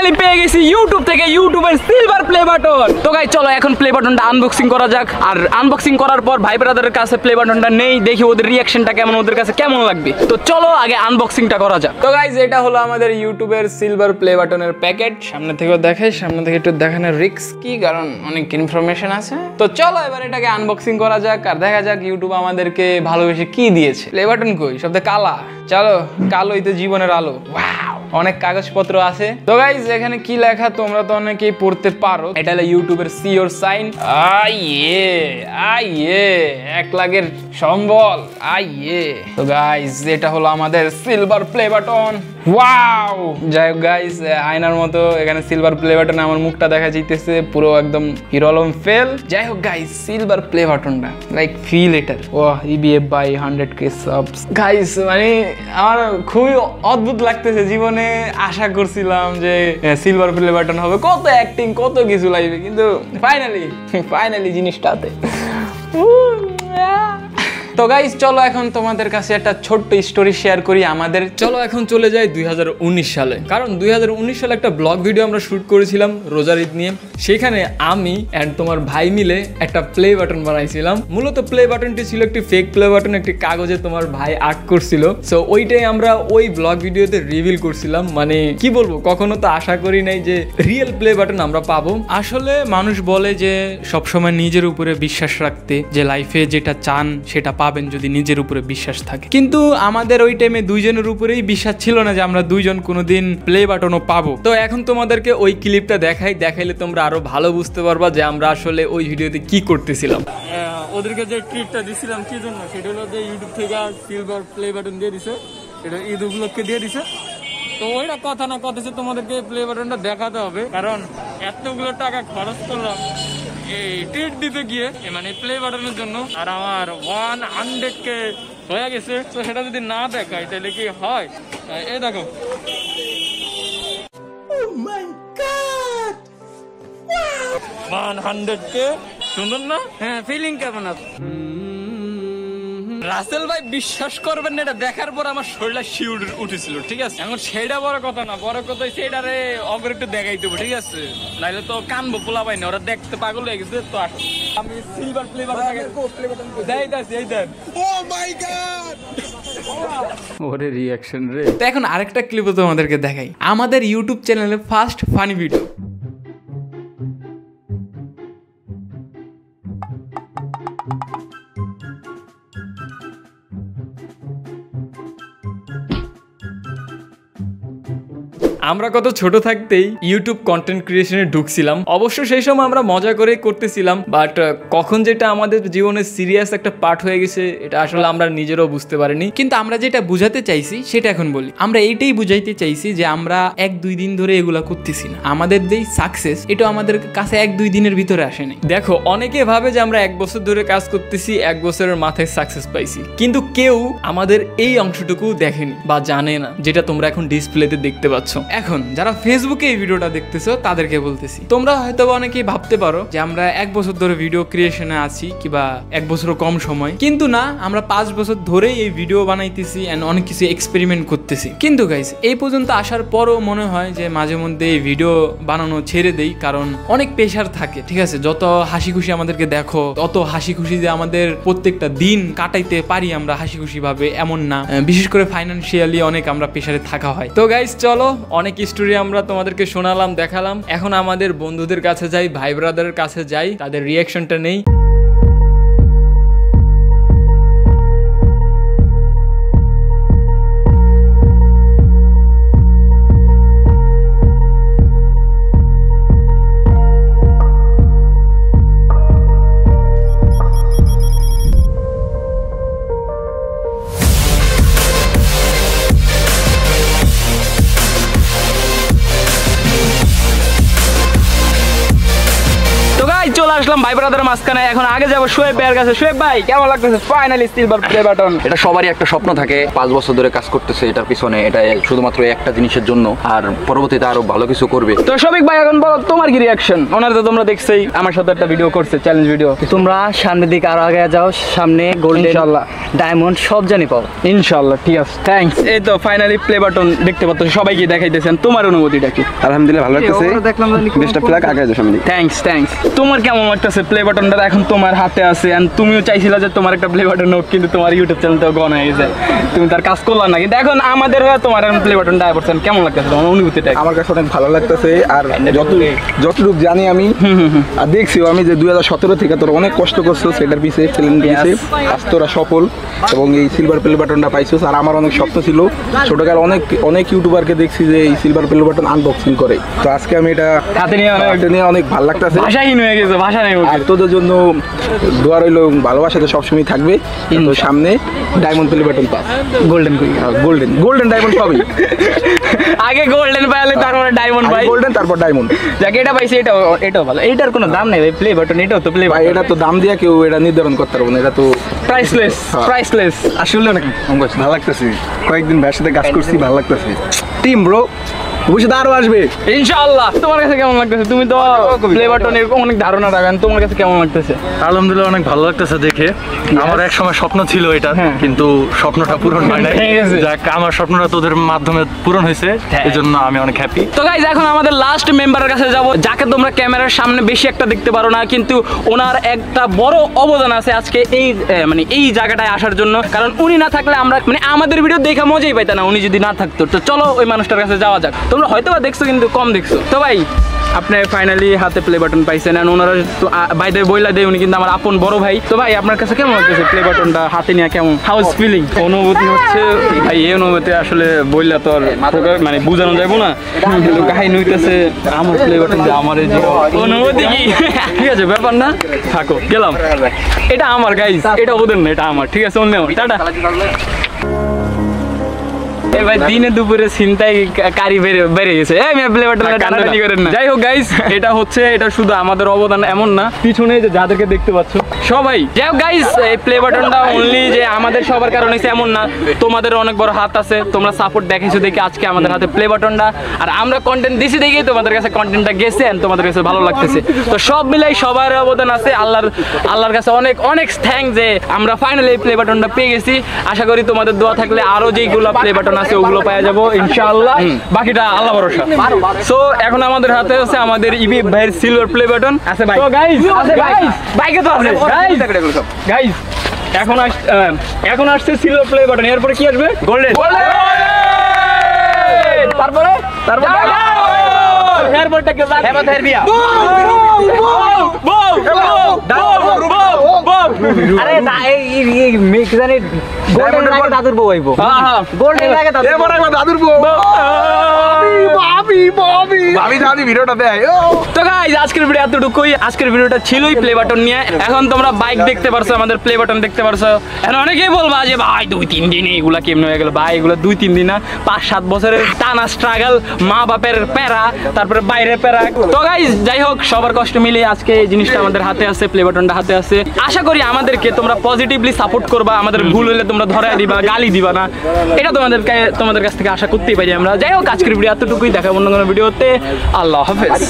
Finally পেয়ে গেছি YouTube থেকে ইউটিউবের সিলভার প্লে বাটন। তো গাইস চলো এখন প্লে বাটনটা আনবক্সিং করা যাক। আর আনবক্সিং করার পর ভাই ব্রাদারের কাছে প্লে বাটনটা নেই, দেখি ওদের রিঅ্যাকশনটা কেমন, ওদের কাছে কেমন লাগবে। তো চলো আগে আনবক্সিংটা করা যাক। তো গাইস এটা হলো আমাদের ইউটিউবের সিলভার প্লে বাটনের প্যাকেট। সামনে থেকেও দেখাই, সামনে থেকে একটু দেখানোর রিস্ক কি, কারণ অনেক ইনফরমেশন আছে। তো চলো এবার এটাকে আনবক্সিং করা যাক আর দেখা যাক ইউটিউব আমাদেরকে ভালোবেসে কি দিয়েছে। প্লে বাটন কই, সব কালা। চলো, কালোই তো জীবনের আলো। ওয়াও, অনেক কাগজপত্র আছে। তো গাইস এখানে কি লেখা তোমরা তো অনেকেই পড়তে পারো। এটা হলো ইউটিউবের সিওর সাইন। আইয়ে 1 লাখের সম্বল। তো গাইস এটা হলো আমাদের সিলভার প্লে বাটন। ওয়াও, যাই হোক গাইস আয়নার মতো এখানে সিলভার প্লে বাটনে আমার মুখটা দেখা যাইতেছে, পুরো একদম হিরো আলম ফেল। যাই হোক গাইস সিলভার প্লে বাটনটা লাইক ফিল এটার। ও ইবিএফ বাই 100k সাবস। গাইস মানে আমার খুবই অদ্ভুত লাগতেছে। জীবনে আশা করছিলাম যে সিলভার প্লে বাটন হবে, কত অ্যাক্টিং কত কিছু লাগবে, কিন্তু ফাইনালি জিনিসটাতে। তো গাইস চলো এখন তোমাদের কাছে একটা ছোট্ট স্টোরি শেয়ার করি আমাদের। চলো এখন চলে যাই 2019 সালে, কারণ 2019 সালে একটা ব্লগ ভিডিও আমরা শুট করেছিলাম রোজার ঈদ নিয়ে। সেখানে আমি এন্ড তোমার ভাই মিলে একটা প্লে বাটন বানাইছিলাম। মূলত প্লে বাটনটি ছিল একটি ফেক প্লে বাটন, একটি কাগজে তোমার ভাই আর্ট করছিল। সো ওইটাই আমরা ওই ব্লগ ভিডিওতে রিভিল করছিলাম। মানে কি বলবো, কখনো তো আশা করি নাই যে রিয়েল প্লে বাটন আমরা পাবো। আসলে মানুষ বলে যে সবসময় নিজের উপরে বিশ্বাস রাখতে, যে লাইফে যেটা চান সেটা পাবেন যদি নিজের উপরে বিশ্বাস থাকে। কিন্তু আমাদের ওই টাইমে দুইজনের উপরেই বিশ্বাস ছিল না যে আমরা দুইজন কোনোদিন প্লে বাটনও পাবো। তো এখন তোমাদেরকে ওই ক্লিপটা দেখাইলে তোমরা আরো ভালো বুঝতে পারবা যে আমরা আসলে ওই ভিডিওতে কি করতেছিলাম। ওদেরকে যে ট্রিটটা দিছিলাম কি জন্য, সেটা হলো যে ইউটিউব থেকে সিলভার প্লে বাটন দিয়ে দিছে, এটা ঈদ উপলক্ষে দিয়ে দিছে। তো ওইটা কথা না কথা তোমাদেরকে প্লে বাটনটা দেখাতে হবে, কারণ এতগুলো টাকা খরচ করলাম এই ট্রিট দিতে গিয়ে, মানে প্লে বাটনের জন্য। আর আমার 100k হয়ে গেছে। তো সেটা যদি না দেখাই তাহলে কি হয়? এই দেখো, 100k সুন্দর না? হ্যাঁ, ফিলিং কেমন আছে? রাসেল ভাই বিশ্বাস করবেন না, এটা দেখার পর আমার শরীরটা শিউর উঠেছিল। ঠিক আছে, এখন সেটা বড় কথা না, বড় কথা সেটারে অগর একটু দেখাই দেবো। ঠিক আছে, নাইলে তো কানবো পোলা পাই না, ওরা দেখতে পাগল হয়ে গেছে। তো আসো, আমি সিলভার প্লে বাটন ওরে রিঅ্যাকশন রে। তো এখন আরেকটা ক্লিপও তোমাদেরকে দেখাই, আমাদের ইউটিউব চ্যানেলে ফার্স্ট ফানি ভিডিও। আমরা কত ছোট থাকতেই ইউটিউব কন্টেন্ট ক্রিয়েশনে ঢুকছিলাম। অবশ্য সেই সময় আমরা মজা করে করতেছিলাম, বাট কখন যেটা আমাদের জীবনের সিরিয়াস একটা পার্ট হয়ে গেছে এটা আসলে আমরা নিজেরাও বুঝতে পারিনি। কিন্তু আমরা যেটা বুঝাতে চাইছি সেটা এখন বলি। আমরা এইটাই বুঝাইতে চাইছি যে আমরা 1-2 দিন ধরে এগুলা করতেছি না। আমাদের যেই সাকসেস এটা আমাদের কাছে 1-2 দিনের ভিতরে আসেনি। দেখো অনেকে ভাবে যে আমরা 1 বছর ধরে কাজ করতেছি, 1 বছরের মাথায় সাকসেস পাইছি, কিন্তু কেউ আমাদের এই অংশটুকু দেখেনি বা জানে না, যেটা তোমরা এখন ডিসপ্লেতে দেখতে পাচ্ছ। এখন যারা ফেসবুকে এই ভিডিওটা দেখতেছো তাদেরকে বলতেছি, তোমরা হয়তো অনেকেই ভাবতে পারো যে আমরা 1 বছর ধরে ভিডিও ক্রিয়েশনে আছি, কিংবা 1 বছরও কম সময়। কিন্তু না, আমরা 5 বছর ধরেই এই ভিডিও বানাইতেছি এন্ড অনেক কিছু এক্সপেরিমেন্ট করতেছি। কিন্তু গাইস এই পর্যন্ত আসার পরও মনে হয় যে মাঝে মধ্যে এই ভিডিও বানানো ছেড়ে দেই, কারণ অনেক প্রেশার থাকে। ঠিক আছে, যত হাসি খুশি আমাদেরকে দেখো, তত হাসি খুশি যে আমাদের প্রত্যেকটা দিন কাটাইতে পারি আমরা হাসি খুশি ভাবে এমন না। বিশেষ করে ফাইন্যান্সিয়ালি অনেক আমরা প্রেশারে থাকা হয়। তো গাইস চলো, অনেক স্টোরি আমরা তোমাদেরকে শোনালাম, দেখালাম। এখন আমাদের বন্ধুদের কাছে যাই, ভাই ব্রাদারের কাছে যাই, তাদের রিঅ্যাকশনটা নেই। চলে চলে আসলাম ভাই ব্রাদারের মাঝখানে। এখন আগে যাবো শোয়েব ভাইয়ের কাছে। শোয়েব ভাই কেমন লাগতেছে ফাইনালি সিলভার প্লে বাটন? এটা সবারই একটা স্বপ্ন থাকে, 5 বছর ধরে কাজ করতেছে এটার পিছনে, এটা শুধুমাত্র একটা জিনিসের জন্য, আর পরবর্তীতে আরো ভালো কিছু করবে। তো শফিক ভাই এখন বলো তোমার কি রিয়াকশন? ওনার তো তোমরা দেখছেই আমার সাথে একটা ভিডিও করছে, চ্যালেঞ্জ ভিডিও। তোমরা সামনের দিকে আরো আগে যাও, সামনে গোল্ডেন ইনশাআল্লাহ ডায়মন্ড সব জানি পাও ইনশাআল্লাহ। ঠিক আছে, থ্যাঙ্কস। এই তো ফাইনালি প্লে বাটন দেখতে পাচ্ছ, সবাইকে দেখাইতেছেন। তোমার অনুভূতিটা কি? আলহামদুলিল্লাহ ভালো লাগতেছে, দেখলাম বেস্ট অফ লাক, আগে যাও সামনে। থ্যাঙ্কস। তোমার কেমন লাগতেছে প্লে বাটনটা এখন তোমার হাতে আছে? এন্ড তুমিও চাইছিলা যে তোমার একটা প্লে বাটন হোক, কিন্তু তোমার ইউটিউব চ্যানেলটাও গন হয়ে গেছে, তুমি তার কাজ করলা না। কিন্তু এখন আমাদের হয়ে তোমার এখন প্লে বাটনটা আইবর্ছেন, কেমন লাগতেছে তোমার অনুভূতিটা? আমার কাছে অনেক ভালো লাগতেছে, আর যতটুকু জানি আমি আর দেখছিও আমি যে 2017 থেকে তোরা অনেক কষ্ট করছো সেটার পিছিয়ে, চ্যালেঞ্জ পিছিয়ে, আজ তোরা সফল এবং এই সিলভার প্লে বাটনটা পাইছো। আর আমার অনেক স্বপ্ন ছিল, ছোটকাল অনেক ইউটিউবারকে দেখছি যে এই সিলভার প্লে বাটন আনবক্সিং করে, তো আজকে আমি এটা হাতে নিয়ে অনেক ভালো লাগতেছে, ভাষাহীন হয়ে গেছে, ভাষা নেই। আর তোদের জন্য দোয়া রইল, ভালোবাসা তো সবসময় থাকবে। তো সামনে diamond play button pass, golden diamond পাবি। আগে গোল্ডেন পাইলে তারপরে ডায়মন্ড পাই, গোল্ডেন তারপর ডায়মন্ড। যাকে এটা পাইছে এটাও ভালো। এইটার কোনো দাম নেই ভাই, প্লে বাটন এটাও তো প্লে ভাই, এটা তো দাম দিয়া কেউ এটা নির্ধারণ করতে পারবো না, এটা তো প্রাইসলেস। আসলে অনেক ভালো লাগতেছে, কয়েকদিন ভাইয়ের সাথে কাজ করছি, ভালো লাগতেছে। টিম ব্রো ভবিষ্যতে আরো আসবে ইনশাআল্লাহ। তোমার কাছে কেমন লাগতেছে? তুমি তো প্লে বাটনের অনেক ধারণা রাখেন, তোমার কাছে কেমন লাগতেছে? আলহামদুলিল্লাহ অনেক ভালো লাগতেছে দেখে। আমার এক সময় স্বপ্ন ছিল এটা, কিন্তু স্বপ্নটা পূরণ হয় নাই। যাক, আমার স্বপ্নটা তোদের মাধ্যমে পূরণ হয়েছে, এই জন্য আমি অনেক হ্যাপি। তো গাইজ এখন আমাদের লাস্ট মেম্বারের কাছে যাব, যাকে তোমরা ক্যামেরার সামনে বেশি একটা দেখতে পারো না, কিন্তু ওনার একটা বড় অবদান আছে আজকে এই এই জায়গাটায় আসার জন্য। কারণ উনি না থাকলে আমরা আমাদের ভিডিও দেখা মজাই পাইতাম না, উনি যদি না থাকতো। তো চলো ওই মানুষটার কাছে যাওয়া যাক। তোমরা হয়তো বা দেখছো কিন্তু কম দেখছো। তো ভাই আপনি ফাইনালি হাতে প্লে বাটন পাইছেন, আর ওনারা বাইরে বইলা দেয়, উনি কিন্তু আমার আপন বড় ভাই। তো ভাই আপনার কাছে কেমন লাগতেছে প্লে বাটনটা হাতে নিয়ে? কেমন হাউস ফিলিং? অনুভূতি হচ্ছে ভাই, এই অনুভূতি আসলে বললা তো আর বোঝানো যাবো না, কিন্তু কাহিনী হইতেছে আমার প্লে বাটন যে আমার এই যে অনুভূতি কি? ঠিক আছে, ব্যাপার না, থাকো, গেলাম। এটা আমার গাইজ, এটা ওদের না, এটা আমার। ঠিক আছে, অন্য টাটা। ভাই দিনে দুপুরে চিন্তায় কারি বেড়ে গেছে। যাই হোক গাইস, এটা শুধু আমাদের অবদান এমন না, পিছনে যে যাদেরকে দেখতে পাচ্ছ সবাই। যাই হোক গাইস, এই প্লে বাটনটা অনলি যে আমাদের সবার কারণে এমন না, তোমাদের অনেক বড় হাত আছে, তোমরা সাপোর্ট দেখাইছো দেখে আজকে আমাদের হাতে প্লে বাটনটা, আর আমরা কন্টেন্ট দিছি দেখেই তোমাদের কাছে কন্টেন্টটা গেছে, আর তোমাদের কাছে ভালো লাগতেছে। তো সব মিলাই সবার অবদান আছে। আল্লাহর কাছে অনেক থ্যাঙ্ক যে আমরা ফাইনালি এই প্লে বাটনটা পেয়ে গেছি। আশা করি তোমাদের দোয়া থাকলে আরো যেগুলো প্লে বাটন আছে ওগুলো পাওয়া যাবো ইনশাআল্লাহ, বাকিটা আল্লাহ ভরসা। সো এখন আমাদের হাতে আছে আমাদের ইবি ভাইয়ের সিলভার প্লে বাটন আছে ভাই। তো গাইস বাইকে তো আছে গাইস, এখন আসছে সিলভার প্লে বাটন, এরপরে কি আসবে? গোল্ডেন। তারপরে এয়ারপোর্টটা কে জানে? হেমাতের বিয়া। আরে না, এই মিক্স জানি গোল্ডেন লাগে দাদুর বউ আইবো। হ্যাঁ গোল্ডেন লাগে দাদুর এবার একবার দাদুর বউ ভাবি দাদি ভিডিওটা দেয়। তো গাইস আজকের ভিডিও এতটুকুই। আজকের ভিডিওটা ছিলই প্লে বাটন নিয়ে। এখন তোমরা বাইক দেখতে পারছো, আমাদের প্লে বাটন দেখতে পারছো। এখন অনেকেই বলবা যে ভাই 2-3 দিনে এগুলা কেমনে হয়ে গেল? ভাই এগুলো 2-3 দিন না, 5-7 বছরের টানা স্ট্রাগল, মা বাপের প্যারা, তারপরে বাইরের প্যারা। তো গাইস যাই হোক, সবার কষ্ট মিলিয়ে আজকে এই জিনিসটা আমাদের হাতে আছে, প্লে বাটনটা হাতে আছে। আশা করি আমাদেরকে তোমরা পজিটিভলি সাপোর্ট করবা, আমাদের ভুল হলে তোমরা ধরায় দিবা, গালি দিবা না, এটা তোমাদের কাছ থেকে আশা করতেই পারি আমরা। যাই হোক আজকের ভিডিও এতটুকুই, দেখা অন্য কোনো ভিডিওতে। আল্লাহ হাফেজ।